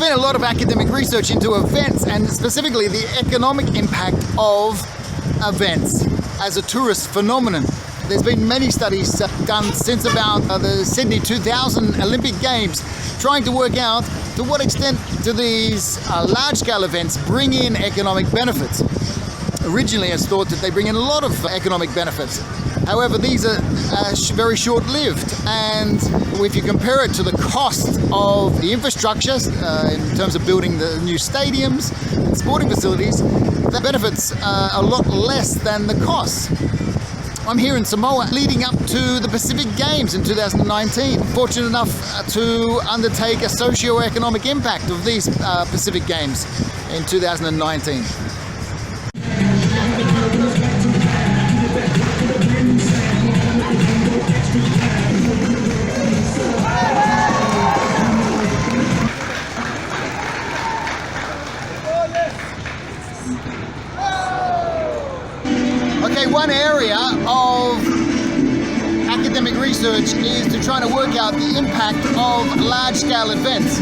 been a lot of academic research into events and specifically the economic impact of events as a tourist phenomenon. There's been many studies done since about the Sydney 2000 Olympic Games trying to work out to what extent do these large-scale events bring in economic benefits. Originally it's thought that they bring in a lot of economic benefits. However, these are very short-lived, and if you compare it to the cost of the infrastructure in terms of building the new stadiums and sporting facilities, the benefits are a lot less than the costs. I'm here in Samoa leading up to the Pacific Games in 2019. Fortunate enough to undertake a socio-economic impact of these Pacific Games in 2019. Okay, one area of academic research is to try to work out the impact of large-scale events.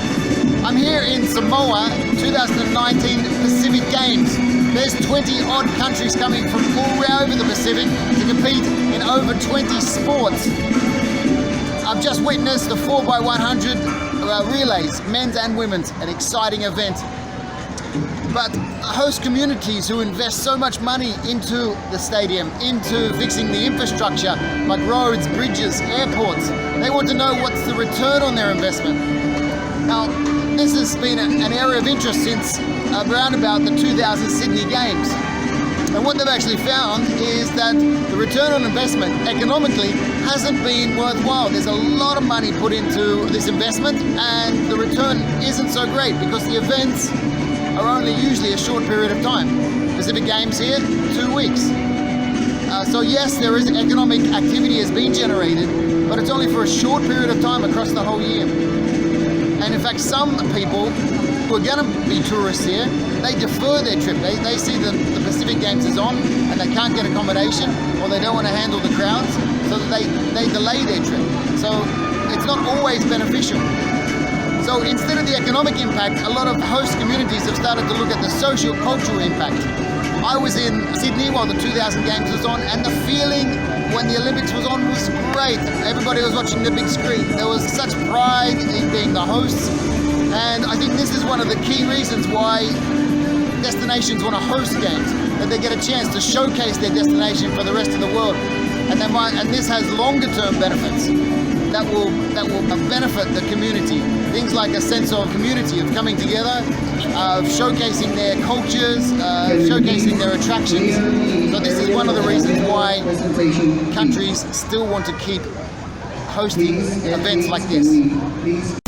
I'm here in Samoa, 2019 Pacific Games. There's 20-odd countries coming from all over the Pacific to compete in over 20 sports. I've just witnessed the 4x100 relays, men's and women's, an exciting event. But host communities who invest so much money into the stadium, into fixing the infrastructure, like roads, bridges, airports, they want to know what's the return on their investment. Now, this has been an area of interest since around about the 2000 Sydney Games. And what they've actually found is that the return on investment economically hasn't been worthwhile. There's a lot of money put into this investment and the return isn't so great because the events are only usually a short period of time. Pacific Games here, 2 weeks. So yes, there is economic activity has been generated, but it's only for a short period of time across the whole year. And in fact, some people who are going to be tourists here, they defer their trip. They see the Pacific Games is on and they can't get accommodation or they don't want to handle the crowds, so that they delay their trip. So it's not always beneficial. So instead of the economic impact, a lot of host communities have started to look at the socio-cultural impact. I was in Sydney while the 2000 Games was on, and the feeling when the Olympics was on was great. Everybody was watching the big screen. There was such pride in being the hosts, and I think this is one of the key reasons why destinations want to host games, that they get a chance to showcase their destination for the rest of the world, and this has longer-term benefits that will benefit the community. Things like a sense of community, of coming together, of showcasing their cultures, showcasing their attractions. So this is one of the reasons why countries still want to keep hosting events like this.